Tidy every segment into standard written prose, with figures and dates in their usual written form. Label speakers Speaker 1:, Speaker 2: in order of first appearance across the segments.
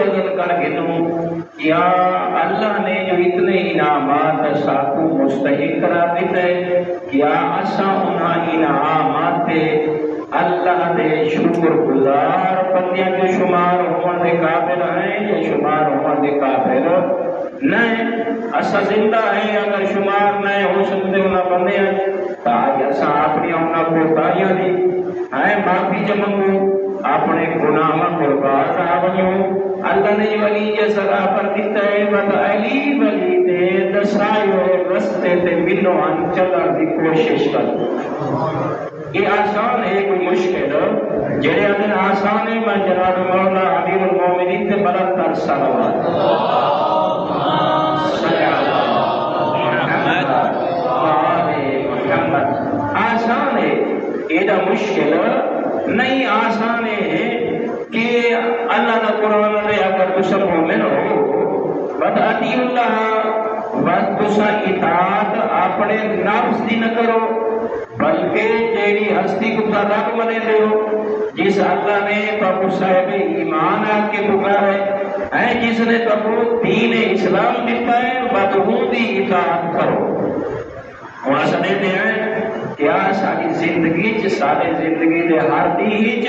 Speaker 1: وزن کر گنوں یا اللہ نے جو اتنے انعامات ساکو مستحق قرار دیتا ہے کیا اساں انہاں انعامات تے اللہ دے شکر گزار بندیاں جو شمار ہون دے قابل ہیں یا شمار ہون دے قابل نہیں اسا زندہ ہیں اگر شمار نہیں ہو سکتے انہاں بندے ہیں تاج اسا اپنی انہاں کوتاہیاں دی ہیں معافی چمنگو اپنے گناہ قربان آونیو اللہ نے ولی جسرا پر دیتا ہے بد علی ولی دے دسائیو رستے تے ملو ان چلن دی کوشش کر یہ آسان ہے کوئی مشکل جڑے اندر آسان ہے میں جناب مولا امیر المومنین تے بلند تر صلوات آسان ہے ایڈا مشکل نہیں آسان ہے کہ اللہ کا قرآن نے اگر تسا مومن ہو بد اطیع اللہ بد تسا اطاعت اپنے نفس دی نہ کرو بلکہ جیڑی ہستی کو رب منے دے ہو جس اللہ نے تو صاحب ایمان آ کے پکارا ہے جس نے تو دین اسلام دیتا ہے بدہوں دی اطاعت کرو وہاں سنے دے ہیں کیا ساری زندگی چ سارے زندگی دے ہر دیج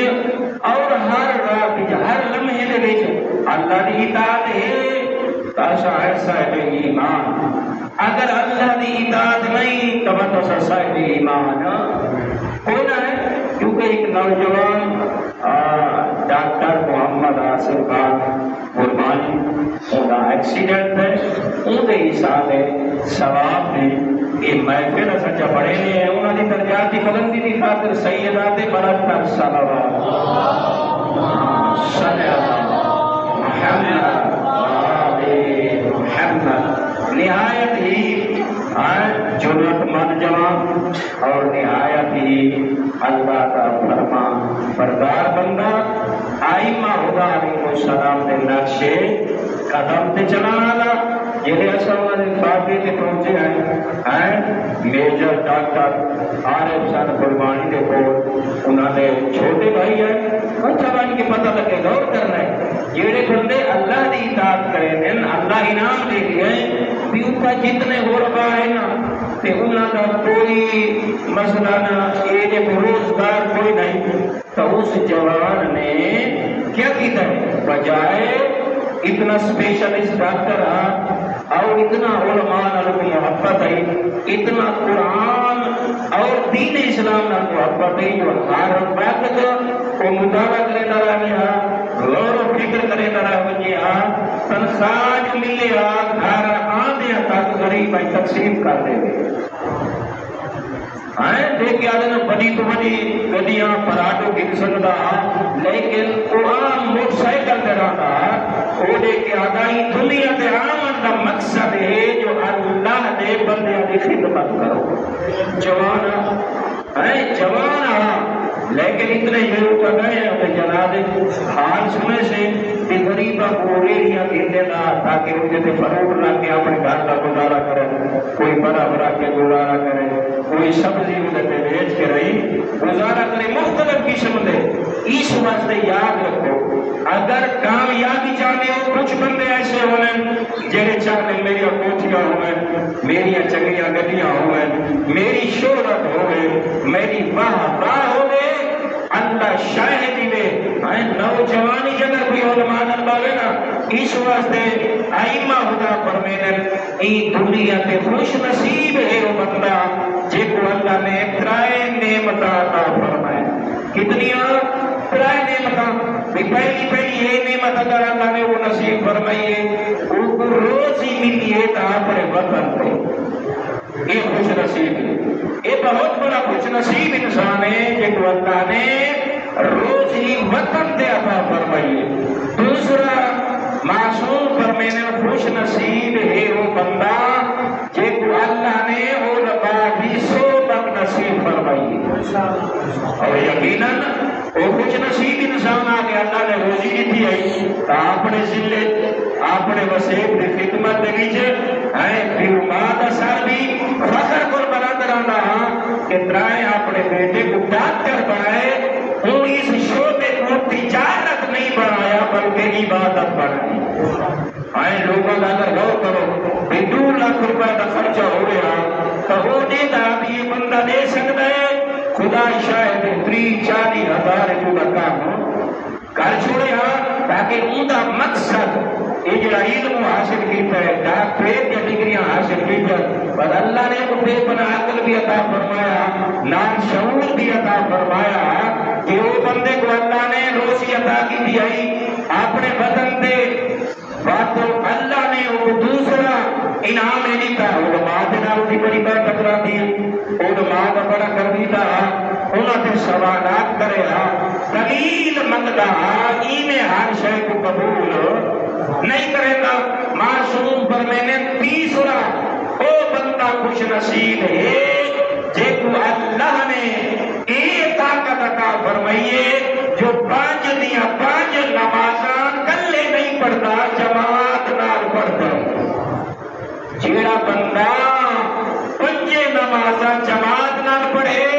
Speaker 1: اور ہر رات ہر لمحے دے وچ اللہ دی اطاعت ہے تاسا ہے صاحب ایمان اگر اللہ دی اطاعت نہیں تو تاسا صاحب ایمان ہونا ہے کیونکہ ایک نوجوان ڈاکٹر محمد آصف خان قربانی ان کا ایکسیڈنٹ ہے ان کے حساب ہے ثواب ہے یہ محفل سچا پڑھے ہیں انہوں نے درجات کی بلندی کی خاطر سیدات برکت صلوات صلی اللہ محمد محمد نہایت ہی جرأت مند جوان اور نہایت ہی اللہ کا فرمان بردار بندہ آئمہ خدا علیہ السلام دے نقشے قدم تے چلانا یہ اصل نے فاطمے تے پہنچے ہیں میجر ڈاکٹر عارف صاحب قربانی دے کو انہوں نے چھوٹے بھائی ہیں اچھا بھائی کے پتہ لگے غور کرنا ہے جڑے بندے اللہ دی اطاعت کریں اللہ انعام دے دیے بھی اوپر جتنے ہو رہا ہے نا تے انہاں دا کوئی مسئلہ نہ یہ جو روزگار کوئی نہیں تو اس جوان نے کیا کیتا ہے بجائے اتنا اسپیشلسٹ ڈاکٹر اور اتنا علماء نال محبت ہے اتنا قرآن اور دین اسلام نال محبت ہے جو ہر وقت وہ مطالعہ کرے نہ رہے غور و فکر کرے نہ رہے تنخواہ ملے گھر آدھے تک غریب تقسیم کر دے دیکھ آدھے بڑی تو بڑی گڈیاں پراٹو گن سکتا لیکن قرآن موٹر سائیکل پہ رہتا وہ دیکھ کے آدھا ہی دنیا تے آمن کا مقصد ہے جو اللہ دے بندے کی خدمت کرو جوان لیکن اتنے لوگ گئے ہیں جناب حال سنے سے کہ غریبہ کو ریڑیاں دیتے نہ تاکہ ان کے فروغ لا کے اپنے گھر کا گزارا کرے کوئی بڑا بڑا کے گزارا کرے کوئی سبزی انہیں پہ بیچ کے رہی گزارا کرے مختلف قسم دے اس واسطے یاد رکھو اگر کامیابی چاہتے ہو کچھ بندے ایسے ہونے جڑے چاہتے میری کوٹھیاں ہوئے میری چنگیاں گڈیاں ہوئے میری شہرت ہوئے میری واہ واہ ہوئے اللہ شاہدی میں نوجوانی جگر کوئی علماء نلباوے نا اس واسطے آئمہ خدا فرمیدن این دنیا تے خوش نصیب ہے وہ بندہ جے کو اللہ نے ترائے نعمت عطا فرمائے کتنیاں ترائے نعمت پہلی یہ نعمت اگر اللہ نے وہ نصیب فرمائیے وہ کو روز ہی ملی ہے تا اپنے وطن پہ یہ خوش نصیب ہے یہ بہت بڑا خوش نصیب انسان ہے جے کو اللہ نے روز ہی وطن دے عطا فرمائیے دوسرا معصوم فرمینے خوش نصیب ہے وہ بندہ جے کو اللہ نے علماء بھی صحبت نصیب فرمائی اور یقیناً وہ خوش نصیب انسان آ کے اللہ نے روزی دیتی ہے تو اپنے ذلے اپنے وسیب کی خدمت کے وچ ہے پھر ماں کا سر بھی فخر کو بلند رہنا کہ ترائے اپنے بیٹے کو ڈاکٹر بنائے وہ اس شعبے کو تجارت نہیں بڑھایا بلکہ عبادت بڑھائی. لوگوں کا اگر غور کرو کہ 2 لاکھ روپے کا خرچہ ہو رہا تو وہ دیتا بھی یہ بندہ دے سکتا ہے. خدا شاید 30-40 ہزار روپے کا کام کر چھوڑے تاکہ ان کا مقصد یہ جڑا علم حاصل کیتا ہے ڈاکٹریٹ یا ڈگریاں حاصل کی پر اللہ نے وہ بے پناہ عقل بھی عطا فرمایا نام شعور بھی عطا فرمایا کہ وہ بندے کو اللہ نے روزی عطا کی دی اپنے بدن دے باتوں اللہ نے وہ دوسرا انعام ہے نہیں تھا. علماء کے نام کی بڑی بات ٹکرا دی علماء کا بڑا کر دیتا انہوں نے سوالات کرے دلیل منگتا میں ہر شے کو قبول نہیں کرے گا. معصوم پر میں نے تیسرا وہ بندہ خوش نصیب ہے جے کو اللہ نے ایک طاقت عطا فرمائیے جو 5 دیاں 5 نمازاں کلے نہیں پڑھتا جماعت نال پڑھتا. جیڑا بندہ 5 نمازاں جماعت نال پڑھے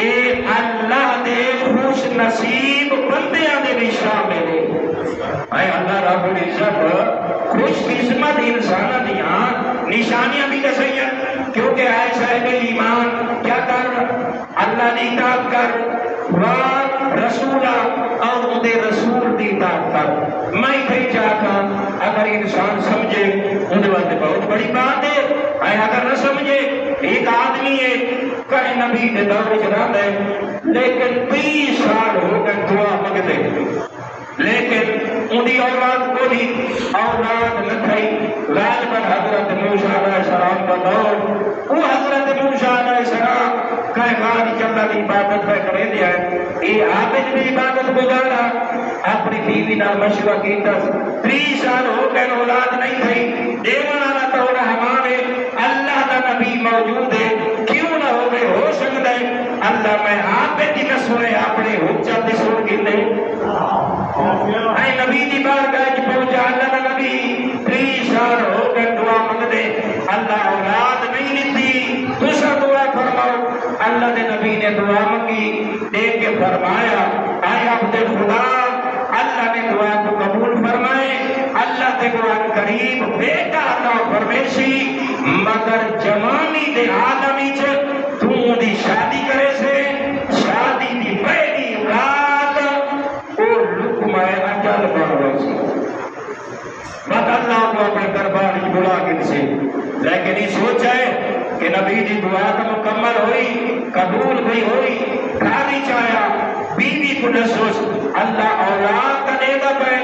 Speaker 1: اے اللہ دے خوش نصیب بندیاں دے بھی شامل ہے. اللہ رب العزت خوش قسمت انساناں دیاں نشانیاں بھی دسائیں کیونکہ اے صاحب ایمان کیا کر اللہ دی اطاعت کر رسولہ اور ان دے رسول دی اطاعت کر. میں کہیں چاہتا اگر انسان سمجھے ان واسطے بہت بڑی بات ہے. اگر نہ سمجھے ایک آدمی ہے کہ نبی دے دور چ ہے لیکن 20 سال ہو گئے دعا منگتے لیکن انہی اولاد کو بھی اولاد نہ تھی. غالباً حضرت موسیٰ علیہ السلام کا دور وہ حضرت موسیٰ علیہ السلام کائنات کی اللہ کی عبادت پہ کرے دیا ہے. یہ عابد بھی عبادت گزارا اپنی بیوی نال مشورہ کیتا 30 سال ہو گئے اولاد نہیں تھی. دیوان والا تو رحمان ہے اللہ کا نبی موجود ہے کیوں نہ ہو سکتا ہے اللہ میں عابد کی نہ سنے اپنے حجت دی سن کے نہیں نبی دی بارگاہ پہنچا. اللہ کا نبی 30 سال ہو گئے دعا منگتے اللہ اولاد نہیں دیتی دوسرا دعا فرماؤ. اللہ دے نبی نے دعا منگی دیکھ کے فرمایا آئے عبد خدا اللہ نے دعا کو قبول فرمائے. اللہ تے قرآن کریم بیٹا عطا فرمیشی مگر جوانی دے عالمی چ تو دی شادی کرے سے شادی دی پہلی رات او لقمہ اجل بن ویسی بس اللہ کو اپنے دربار کی بلا کے سے لیکن یہ سوچا ہے کہ نبی دی دعا تو مکمل ہوئی قبول بھی ہوئی کھانی چاہیا بیوی کو نسوس اللہ اولاد کا دے گا پہ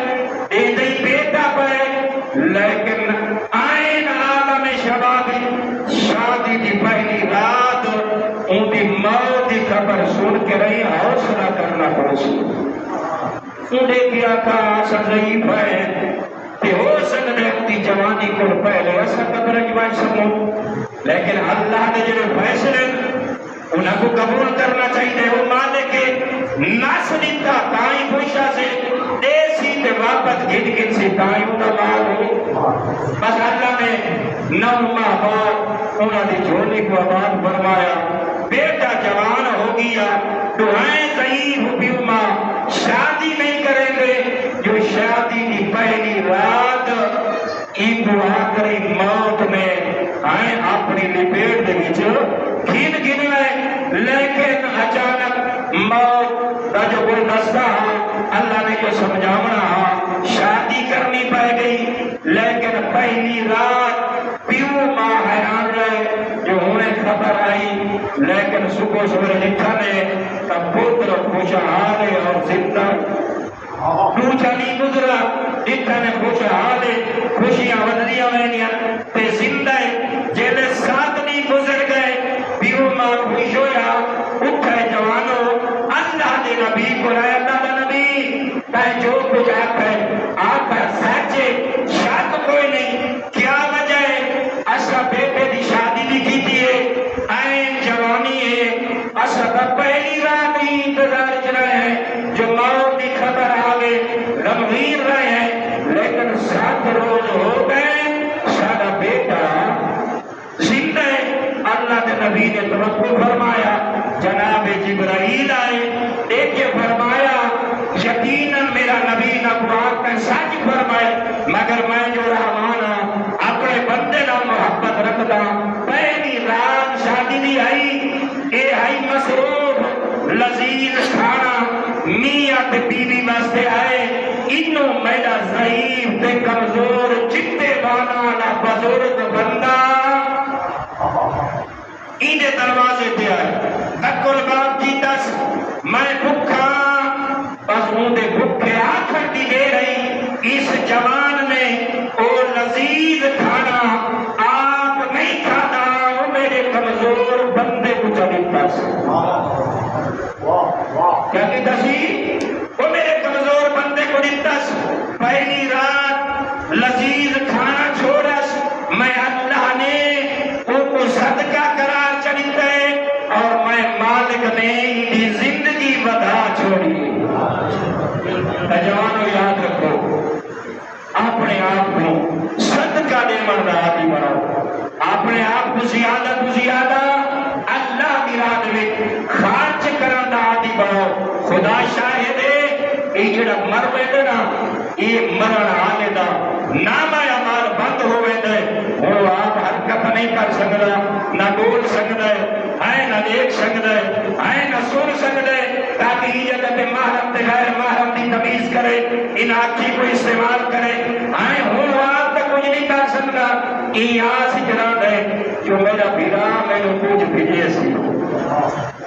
Speaker 1: دے دے بیٹا پہ لیکن آئین عالم شباب شادی دی پہلی رات ان دی موت دی خبر سن کے رہی حوصلہ کرنا پڑسی. انہیں کیا کہا ضعیف ہے کہ ہو سکتا ہے اپنی جوانی کو پہلے ایسا قبر جوان سکوں لیکن اللہ نے جو فیصلے انہوں کو قبول کرنا چاہیے. وہ مالک نسل کا تائیں پوشا سے دیسی تے واپس گھن گھن سے تائیں انہوں مال ہو بس اللہ نے 9 ماہ بعد انہوں نے جھولی کو آباد فرمایا. بیٹا جوان ہو گیا دعائیں ضعیف بیوما شادی نہیں کریں گے جو شادی کی پہلی رات یہ دعا کری موت میں آئیں اپنی لپیٹ دے وچ گھن گھن لے لیکن اچانک موت کا جو کوئی دستہ اللہ نے جو سمجھاونا شادی کرنی پہ گئی لیکن پہلی رات پیو ماں حیران رہے جو انہیں خبر آئی لیکن صبح سویرے لکھا نے تب پتر خوشحال اور زندہ دوچا نہیں گزرا لکھا نے خوشحال خوشیاں بدلیاں میں تے زندہ جیلے 7 نہیں گزر گئے پیو ماں خوش ہویا اٹھے جوانو اللہ دے نبی کو رہے اللہ دے نبی کہے جو کچھ آپ ہے سچے شک کوئی نہیں کیا وجہ ہے اسا بیٹے دی شادی بھی کی دیئے این جوانی ہے اسا کا پہلی رات ہی انتظار چ رہے ہیں جو موت کی خبر آگے غمگین رہے ہیں لیکن 7 روز ہو گئے سارا بیٹا زندہ ہے. اللہ کے نبی نے توقع فرمایا جناب جبرائیل آئے دیکھ کے فرمایا یقیناً میرا نبی فرمائے مگر میں جو رحمان ہاں اپنے بندے نال محبت رکھدا پہلی رات شادی دی آئی اے آئی مسروب لذیذ کھانا میاں تے بیوی واسطے آئے انہوں میرا ضعیف تے کمزور چتے بانا نہ بزرگ بندہ اینے دروازے تے آئے تکل باپ جی دس میں بھکھا بس ہوں دے بھکھے آخر دی دے رہی اس جوان نے او لذیذ کھانا آپ نہیں کھانا وہ میرے کمزور بندے کو چلی پاس کیا کہ دسی وہ میرے کمزور بندے کو دیتس پہلی رات لذیذ کھانا چھوڑس میں اللہ نے ان کو صدقہ قرار چڑھتے اور میں مالک نے یہ زندگی بدا چھوڑی جوانوں یاد رکھو اپنے آپ کو صدقہ دے مرد آدھی بناؤ اپنے آپ کو زیادہ اللہ کی راہ میں خرچ کرن دا عادی بناؤ خدا شاہد ہے یہ جڑا مر ویندے نا یہ مرن آنے دا نام اعمال بند ہو ویندے ہن آپ حرکت نہیں کر سکدا نہ بول سکدا ہے نہ دیکھ سکدا ہے نہ سن سکدا ہے تاکہ یہ جگہ محرم تے غیر محرم دی تمیز کرے ان آنکھی کو استعمال کرے ہن آپ تک کچھ نہیں کر سکدا یہ آس جڑا ہے جو میرا بھیرا مینوں کچھ بھیجے سی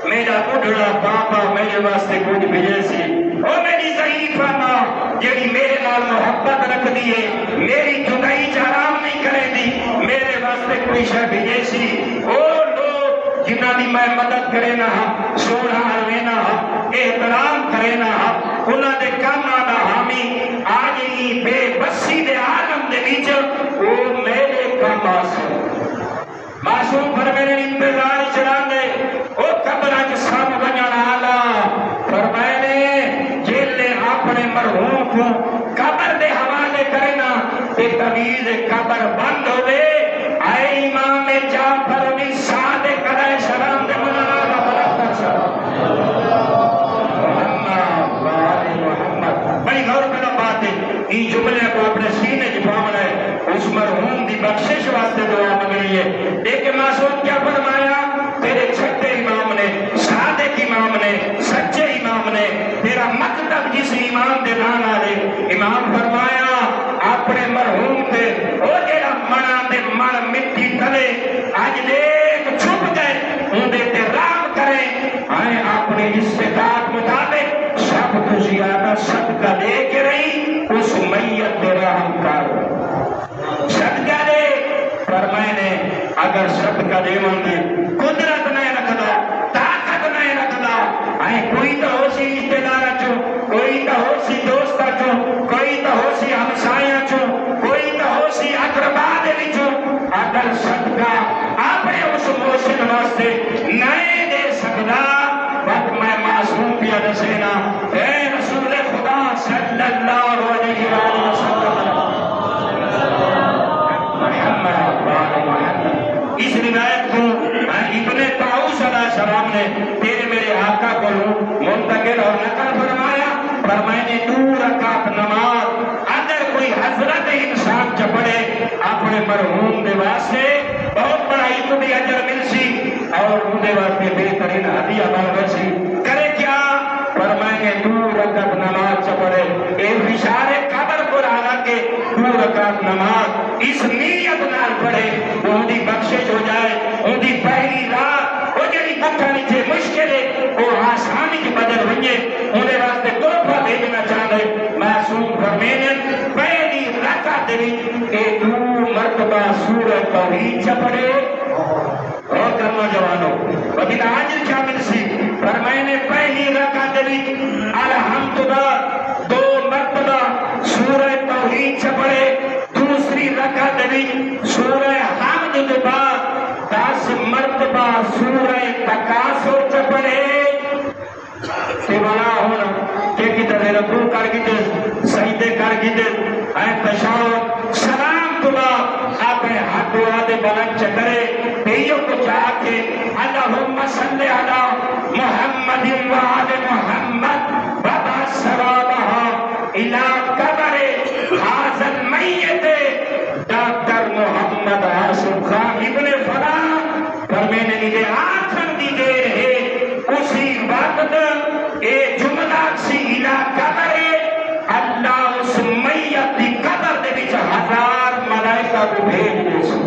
Speaker 1: میرا بڑھڑا بابا میرے واسطے کچھ بھیجے سی او میری ضعیفہ ماں جیڑی میرے نال محبت رکھ دیے میری جدائی آرام نہیں کرے دی میرے واسطے کوئی شے بھیجے سی او لوگ جنہاں دی میں مدد کرے نہ سونا لینا احترام کرے نہ انہاں دے کام آنا حامی آج ہی بے بسی دے عالم دے وچ او میرے کام آسے معصوم پر میرے انتظار چلا دے او قبرہ کے سام بنانا آلا فرمائے جیلے اپنے مرحوم کو قبر دے حوالے کرنا تے تمیز قبر بند ہو دے اے امام جعفر بن صادق علیہ السلام دے مولانا برکت سلام محمد بڑی غور کرنا بات ہے یہ جملے کو اپنے سینے چھپاونا ہے اس مرحوم دی بخشش واسطے دعا مانگنی ہے دیکھ معصوم کیا فرمایا تیرے چھٹے امام نے صادق امام نے سچے امام نے تیرا مطلب جس امام دے نام آلے امام فرمایا اپنے مرحوم تے او جیڑا منا دے من مٹی تلے آج دیکھ چھپ گئے ان دے تے رام کریں آئے اپنے استطاعت مطابق سب کو زیادہ صدقہ دے کے رہی اس میت دے رحم کر صدقہ دے فرمائے اگر صدقہ دے مندے قدرت نہیں رکھدا طاقت نہیں رکھدا آئے کوئی تو ہو سی رشتے دارا چو کوئی تو ہو سی دوستا چو کوئی تو ہو سی ہمسایاں چو کوئی تو ہو سی اقربا دے وچوں اگر صدقہ اپنے اس محسن واسطے نہیں دے سکدا وقت میں معصوم پیا دسینا اے رسول خدا صلی اللہ علیہ وسلم اس روایت کو ابن طاؤس علیہ السلام نے تیرے میرے آقا کو منتقل اور نقل فرمایا فرمائے 2 رکعت نماز اگر کوئی حضرت انسان چپڑے اپنے مرحوم دے واسطے بہت بڑا تو بھی اجر مل سی اور ان دے واسطے بہترین ہدیہ بن سی کرے کیا فرمائے 2 رکعت نماز چپڑے ایک اشارے قبر کو رہا کے 2 رکعت نماز اس نیت نال پڑھے ان دی بخشش ہو جائے ان دی پہلی رات وہ جڑی بکھا نیچے مشکل ہے وہ آسانی کی بدل ہوئے انہیں واسطے تحفہ بھیجنا چاہتے معصوم فرمینے پہلی رکعت دی کہ 2 مرتبہ سورہ توحید چپڑے اور کرنا جوانوں وقت آج شامل سی فرمائنے پہلی رکعت دی الحمدللہ 2 مرتبہ سورہ توحید چپڑے دوسری رکعت دی سورہ حمد کے بعد 10 مرتبہ سورہ تکاثر چپڑے سوالا ہونا کہ کدھر رکوع کر گئے سجدے کر گئے اے تشہد سلام تو بعد اپنے ہاتھ دے بلند چکرے دیو کو چاہ کے اللہم صلی علی محمد و آل محمد وبعث ثوابها الى قبر فرشتہ کو بھیج دے سو.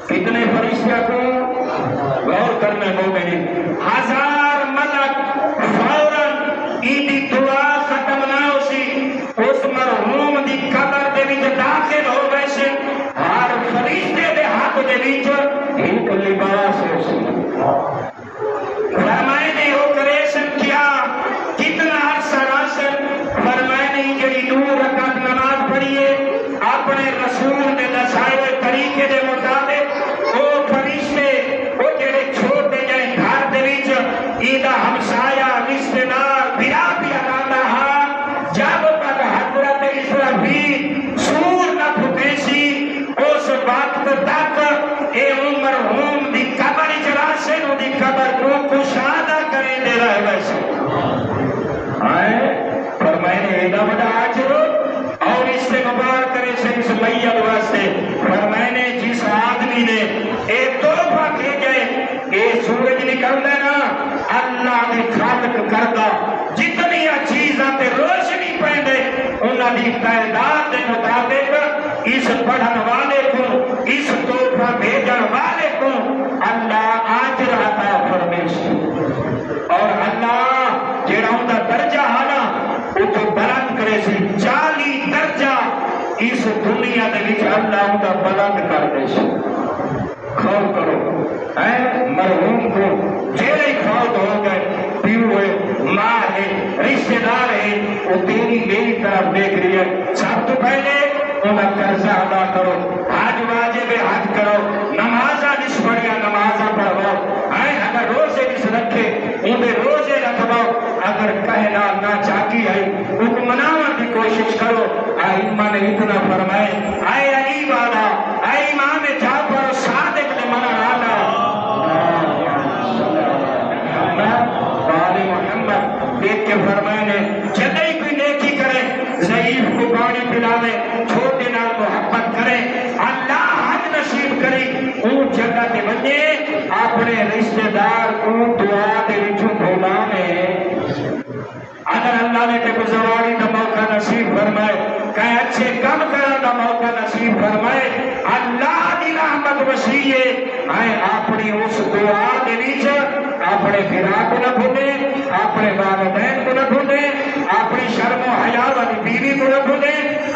Speaker 1: کتنے فرشتہ کو غور کرنا مومنین. 1000 ملک فوراً ایدی دعا ختم نہ ہو سی اس مرحوم دی قبر دے وچ داخل ہو گئے سے. ہر فرشتے دے ہاتھ دے وچ ایک لباس ہو سی. فرمائے نے آپریشن کیا کتنا عرصہ راشن. فرمائے نے جڑی 2 رکعت نماز پڑھیے اپنے رسول نے دسائے ہوئے طریقے دے مطابق وہ فرشتے وہ جڑے چھوٹے جائے گھر دے وچ ایدہ ہمسایہ رشتہ دار بیا بیا نانا ہاں جب تک حضرت اسرافیل سور نہ پھکے سی اس وقت تک اے مرحوم دی قبر اجلاس نو دی قبر کو کشادہ کریں دے رہے ویسے. آئے فرمائے نے ایدہ بڑا عجر اور اس سے مبارک کرے سے اس میت واسطے. فرمائے نے جس آدمی نے ایک تحفہ بھیجے اے سورج نکل دینا اللہ نے خالق کردہ جتنی چیزاں تے روشنی پہنے انہاں دی تعداد دے مطابق اس پڑھن والے کو اس تحفہ بھیجن والے کو اللہ اجر عطا فرمائے. اور اللہ جڑا ان دا درجہ ہے وہ تو بلند کرے سی. 40 درجہ اس دنیا دے وچ اللہ ان دا بلند کر دے سی. خوف کرو اے مرحوم کو جیڑے فوت ہو گئے پیو ہے ماں ہے رشتہ دار ہے وہ تیری میری طرف دیکھ رہی ہے. سب تو پہلے انہیں قرضہ ادا کرو. حج واجب حج کرو. نمازہ جس پڑھیا نمازہ پڑھو. اگر روزے جس رکھے انہیں روزے رکھو. اگر کہنا نہ چاہتی ہے حکمنامہ کی کوشش کرو. ائمہ نے اتنا فرمائے اے علی والا اے امام جعفر صادق نے منع آنا محمد دیکھ کے فرمائے نے جدے کوئی نیکی کرے ضعیف کو پانی پلاوے چھوٹے نال محبت کرے اللہ حج نصیب کرے اون جگہ تے بنے اپنے رشتہ دار کو دعا دے وچوں بھولاوے. اگر اللہ نے تے گزاری دا موقع نصیب فرمائے کہ اچھے کام کرن دا موقع نصیب فرمائے اللہ دی رحمت وسیع ہے. اپنی اس دعا دے وچ اپنے پھرا کو نہ بھولے اپنے والدین کو نہ بھولے اپنی شرم و حیا والی بیوی کو نہ بھولے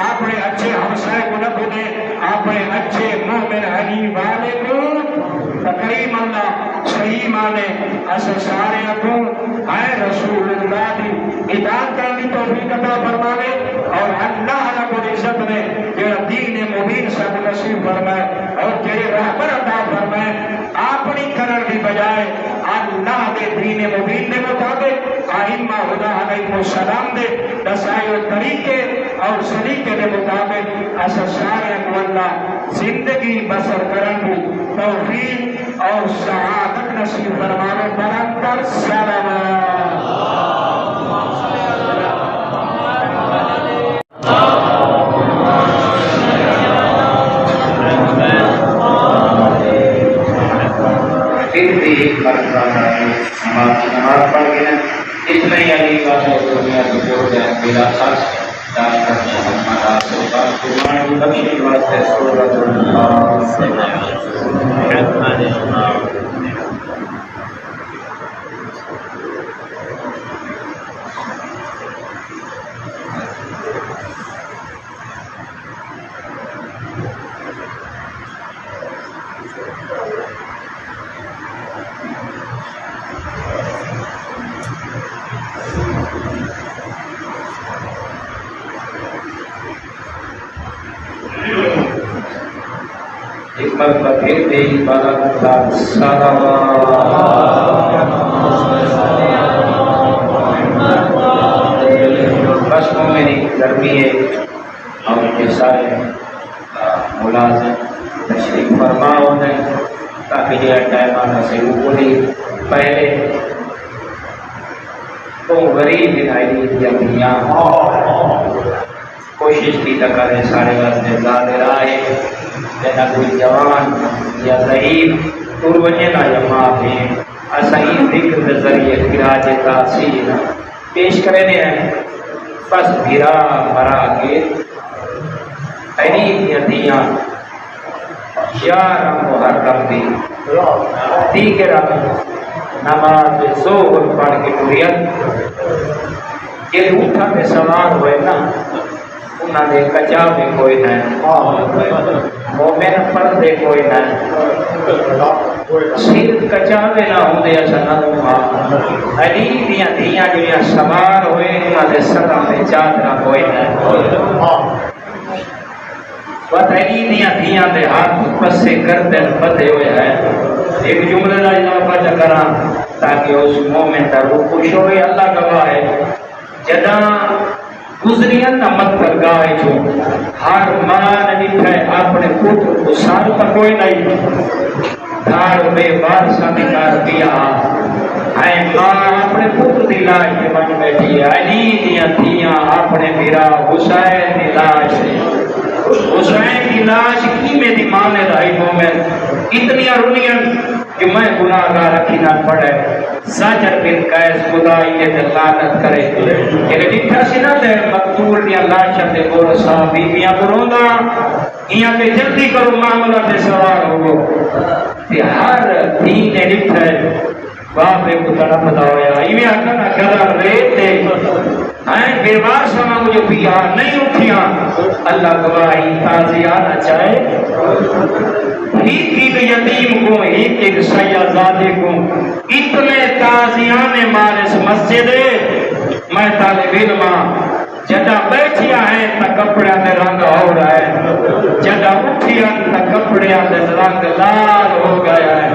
Speaker 1: اپنے اچھے ہمسائے کو نہ بھولے اپنے اچھے مومن علی والے کو تقریم اللہ صحیح مانے اسے سارے کو اے رسول اللہ دی اطاعت کرنے کی توفیق عطا فرمائے. اور اللہ رب العزت نے جڑا دین مبین سب نصیب فرمائے اور جڑے رہبر عطا فرمائے اپنی کرن دی بجائے اللہ دے دین مبین دے مطابق ائمہ خدا علیہ السلام دے دسائے ہوئے طریقے اور سلیقے دے مطابق اسا سارے کو اللہ زندگی بسر کرن دی توفیق اور سعادت نصیب فرمائے. برکت سلام نماز پڑھ گیا اتنا ہی علی بات دنیا کو چھوڑ دیا بلا خرچ دار کر محمد آسو کا قرآن بخشی واسطے سورۃ الناس قسموں میں گرمی ہے اور کے سارے ملازم تشریف فرما ہوتے ہیں تاکہ یہ ٹائم آنا سے اوپری پہلے تو غریب دکھائی دی اپنیاں کوشش کی تکارے سارے واسطے زیادہ رائے جنا کوئی جوان یا ضعیف تروجے نہ جمع ہیں اسائی ذکر کے ذریعے خراج تاثیر پیش کرنے ہیں. بس گرا مرا کے علی دیاں یارہ محرم دی دیگر نماز ظہر پڑھ کے ٹریت یہ اٹھا میں سوار ہوئے نا انہاں نے کچا بھی کوئی نہیں مومن پردے کوئی نہیں صرف کچا بھی نہ ہوں دے اچھا نہ دوں علی دیاں دیاں جو سوار ہوئے انہاں نے سرہ میں چادرہ کوئی نہیں علی دیاں دیاں دے ہاتھ پسے گردن بدے ہوئے ہیں ایک جملہ لا اضافہ کرا تاکہ اس مومن تا روح خوش ہوئے اللہ گواہ ہے جدا گزریاں نہ مکر گائے جو ہر مان نٹھے اپنے پتر کو سال پر کوئی نہیں دھار بے وارثہ نکار دیا اے ماں اپنے پتر دی لاش کے بن بیٹھی ہے علی دیاں دیاں اپنے میرا حسین دی لاش حسین کی لاش کی میں دی ماں نے رہی مومن اتنی رونیاں کہ میں گناہگار رکھی نہ پڑے زاجر بن قیس خدا یہ لعنت کرے کہ لٹھا سی نہ دے مقتول دیا لاشاں دے گور صاحب بیبیاں بروندا یہاں کہ جلدی کرو معاملہ دے سوار ہو کہ ہر دین لٹھا ہے باپ ایک طرف بتاؤیا ایویں آکا نہ کرا ریت دے ہیں بیوار سما مجھے پیا نہیں اٹھیا اللہ گواہی تازیانہ چاہے ایک یتیم کو ایک سیادزادے کو اتنے تازیانے مارس مسجد میں طالب علماں جدہ بیٹھیا ہے تا کپڑے میں رنگ ہو رہا ہے جدہ اٹھیا تا کپڑے میں رنگ لال ہو گیا ہے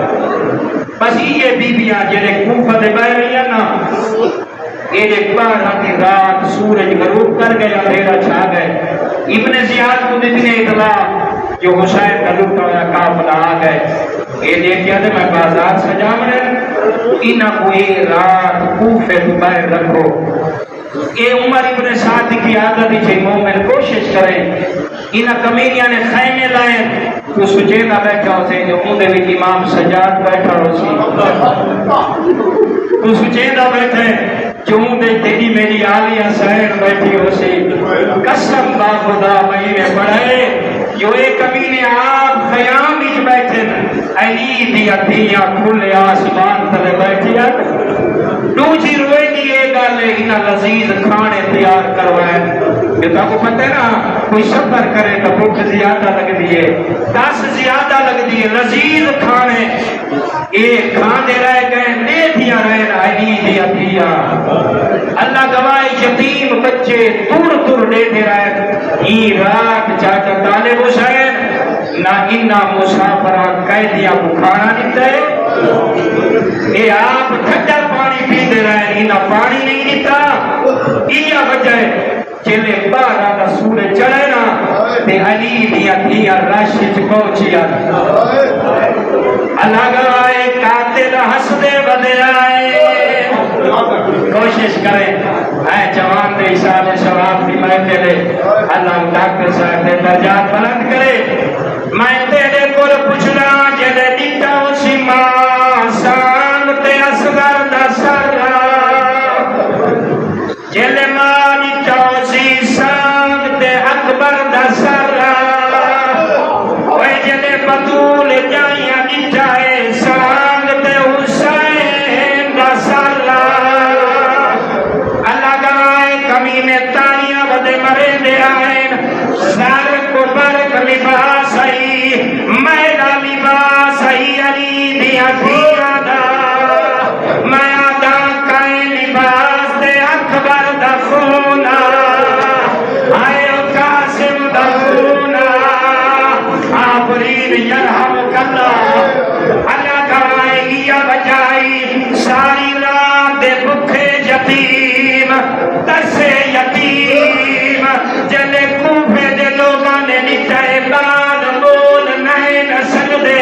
Speaker 1: بس یہ بیبیاں جنہیں کوفہ دے بہ رہی ہیں نا یہ ایک بارہ کی رات سورج غروب کر گیا اندھیرا چھا گئے ابن زیاد کو اتنے اطلاع جو حسین کا لٹا ہوا قافلہ آ گئے یہ دیکھیا تھے میں بازار سجا منے انہاں کو یہ رات کوفے تو باہر رکھو یہ عمر ابن سعد کی عادت ہے مومن کوشش کریں انہاں کمینیاں نے خیمے لائے تو سجیدہ بیٹھا ہو سے جو مندے بھی امام سجاد بیٹھا ہو سی تو سجیدہ بیٹھے جو مندے تیری میری آلیہ سہر بیٹھی ہو سی قسم با خدا مہینے پڑھے جو ایک کمینے آپ خیام ہی بیٹھے علی دیا دیا کھلے آسمان تلے بیٹھیا دوجی روئے دی ایک گالے انہا لذیذ کھانے تیار کروائے کہ تو کو پتہ ہے نا کوئی سفر کرے تو بھوک زیادہ لگ دیئے 10 زیادہ لگ دیئے لذیذ کھانے ایک کھانے رہ گئے لے دیا رہے علی دیا دیا اللہ گواہی یتیم بچے دور دور لے دے رہے یہ رات چاچا طالب حسین نہ انہا مسافران قیدیاں کو کھانا دیتا ہے اے آپ ٹھنڈا پانی پی دے رہے انہا پانی نہیں دیتا یہ وجہ ہے چلے بارہ کا سورج چڑھے نا تے علی دیا دیا راشد پہنچیا اللہ گوائے قاتل حسدے بدے آئے کوشش کریں اے جوان دے اشارے شواب بھی میں لے اللہ ڈاکٹر صاحب دے درجات بلند کرے میں تیرے کو پوچھنا جلے دیتا اسی ماں سان تے اصغر دا سارا جلے ماں دیتا اسی سان تے اکبر دا سارا وے جلے بطول جائیاں دیتا ہے سان تے حسین دا سارا اللہ گوائے کمینے تاریاں بدے مرے دے آئین سار کو برک لباس آئی میرا لباس آئی علی دیا دیا دا میں آدھا کائیں لباس دے اکبر دا خونا آئے قاسم دا خونا آفرین یرحم کلا اللہ گوائے گیا بجائی ساری رات دے بکھے یتیم تسے یتیم جلے کوفے دے لوگاں نے نٹھائے بعد بول نہیں نہ سکدے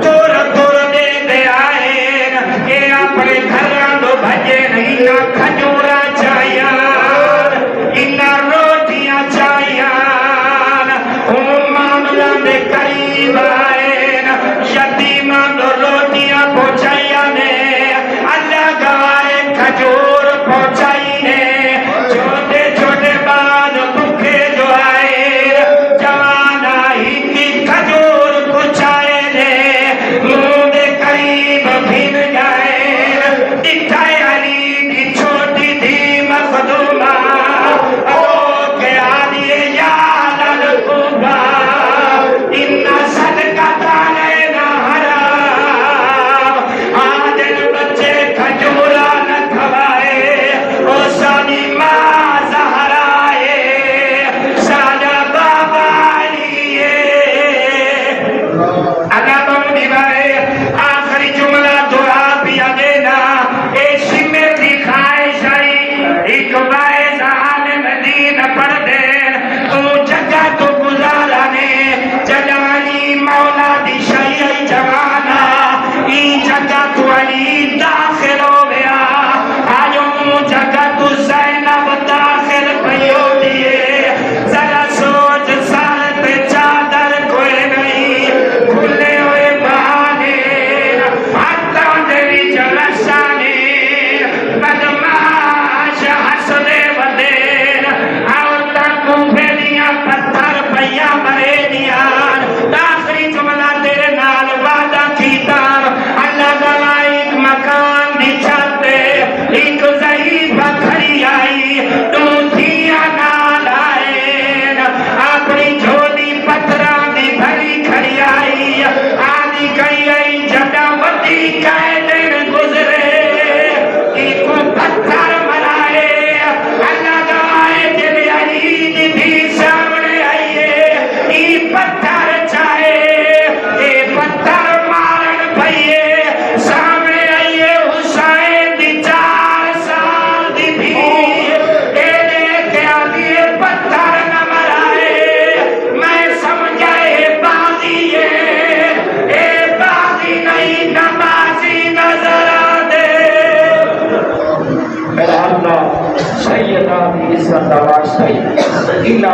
Speaker 1: تور تور دے دے آئے کہ اپنے گھراں دو بھجے نہیں نہ کھجورا چاہیان انہا روٹیاں چاہیان ہم معاملہ دے قریب آئے یتیماں دو روٹیاں پہنچائیانے اللہ گوائے کھجور پہنچائی نے چھوٹے چھوٹے بعد بکھے جو آئے جہاں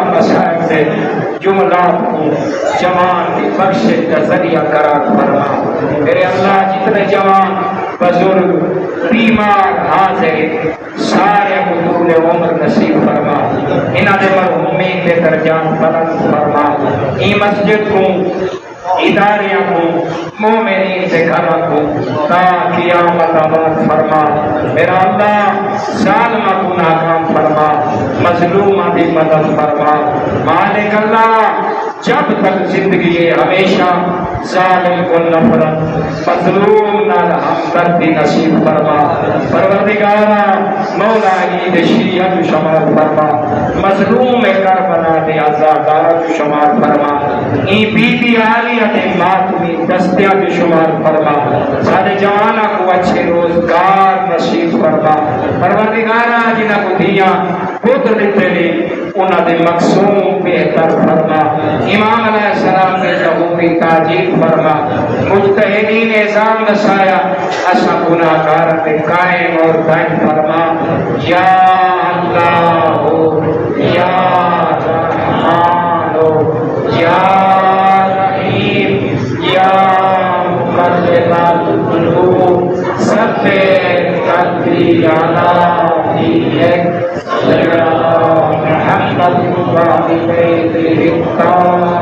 Speaker 1: مسائل سے جملات کو جوان کی بخشش کا ذریعہ قرار فرما میرے اللہ جتنے جوان بزرگ بیمار حاضر سارے کو طول عمر نصیب فرما انہاں دے مرحومین دے درجات بلند فرما ای مسجد کو اداریاں کو مومنین سے گھروں کو تا قیامت آباد فرما میرا اللہ ظالمہ کو ناکام فرما مظلومہ بھی مدد فرما مالک اللہ جب تک زندگی ہے ہمیشہ ظالم کو نفرت مظلوم نال ہمدردی نصیب فرما پروردگارا مولا عید شیعہ شمار فرما مظلوم کربلا دے عزادار شمار فرما ای بی بی عالیت ماتمی دستیاں بھی شمار فرما سارے جوانہ کو اچھے روزگار نصیب فرما پروردگارا جنہ کو دیا پتر دیتے لی انہاں دے مقصوم بہتر فرما امام علیہ السلام کے ظہوری تاجیل فرما مجتہدین اعظام نسایا اسا گناہگار پہ قائم اور دائم فرما یا اللہ یا رحمان یا رحیم یا مقلب القلوب سب قلبی علی محمد